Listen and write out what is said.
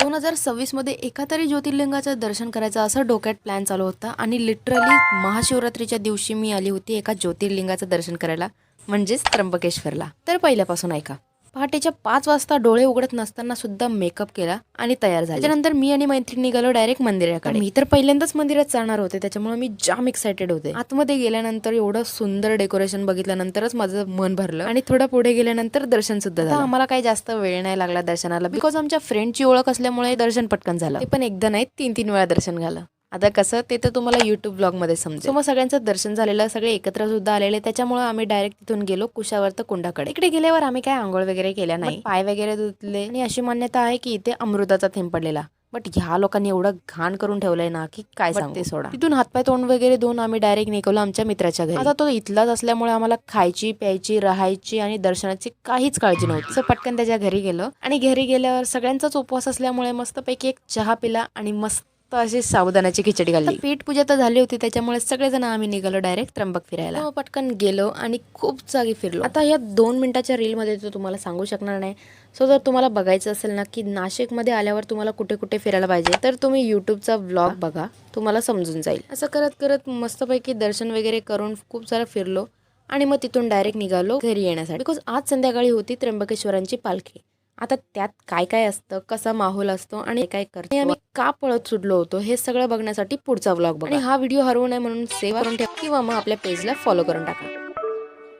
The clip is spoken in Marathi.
2026 मध्ये एका तरी ज्योतिर्लिंगाचं दर्शन करायचं असं डोक्यात प्लॅन चालू होता आणि लिटरली महाशिवरात्रीच्या दिवशी मी आली होती एका ज्योतिर्लिंगाचं दर्शन करायला, म्हणजेच त्र्यंबकेश्वरला. तर पहिल्यापासून ऐका. पहाटेच्या 5 वाजता डोळे उघडत नसताना सुद्धा मेकअप केला आणि तयार झाले. त्यानंतर मी आणि मैत्रिणी गेलो डायरेक्ट मंदिराकडे. मी तर पहिल्यांदाच मंदिरात जाणार होते, त्याच्यामुळे मी जाम एक्साइटेड होते. आतमध्ये गेल्यानंतर एवढं सुंदर डेकोरेशन बघितल्यानंतरच माझं मन भरलं आणि थोडं पुढे गेल्यानंतर दर्शन सुद्धा झालं. आम्हाला काही जास्त वेळ नाही लागला दर्शनाला, बिकॉज आमच्या फ्रेंडची ओळख असल्यामुळे दर्शन पटकन झालं. ते पण एकदा नाही 3-3 वेळा दर्शन झालं. आता कसं ते तर तुम्हाला युट्यूब ब्लॉग मध्ये समजेल. मग सगळ्यांचं दर्शन झालेलं, सगळे एकत्र सुद्धा आलेले, त्याच्यामुळे आम्ही डायरेक्ट तिथून गेलो कुशावर्त कुंडाकडे. इकडे गेल्यावर आम्ही काय आंघोळ वगैरे केल्या नाही, पाय वगैरे धुतले आणि अशी मान्यता आहे की इथे अमृताचा थेंब पडलेला. बट ह्या लोकांनी एवढं घाण करून ठेवलंय ना की काय सांगते सोडा. तिथून हातपाय तोंड वगैरे धुवून आम्ही डायरेक्ट निघालो आमच्या मित्राच्या घरी. आता तो इथलाच असल्यामुळे आम्हाला खायची, प्यायची, राहायची आणि दर्शनाची काहीच काळजी नव्हती. सो पटकन त्याच्या घरी गेलो आणि घरी गेल्यावर सगळ्यांचाच उपवास असल्यामुळे मस्तपैकी एक चहा पिला आणि मस्त अशी साबुदाण्याची खिचडी खाल्ली. पीठ पूजा तर झाली होती, त्याच्यामुळे सगळेजण आम्ही निघालो डायरेक्ट त्र्यंबक फिरायला. पटकन गेलो आणि खूप जागी फिरलो. आता या 2 मिनिटाच्या रील मध्ये तो तुम्हाला सांगू शकणार नाही. सो जर तुम्हाला बघायचं असेल ना की नाशिकमध्ये आल्यावर तुम्हाला कुठे कुठे फिरायला पाहिजे, तर तुम्ही युट्यूबचा व्लॉग बघा, तुम्हाला समजून जाईल. असं करत करत मस्तपैकी दर्शन वगैरे करून खूप सारं फिरलो आणि मग तिथून डायरेक्ट निघालो घरी येण्यासाठी. बिकॉज आज संध्याकाळी होती त्र्यंबकेश्वरांची पालखी. आता त्यात काय काय असतं, कसा माहोल असतो आणि काय करतो, आम्ही का पळत सुटलो होतो, हे सगळं बघण्यासाठी पुढचा व्लॉग बघा. आणि हा व्हिडिओ हरवू नये म्हणून सेव्ह करून ठेवा किंवा मग आपल्या पेजला फॉलो करून टाका.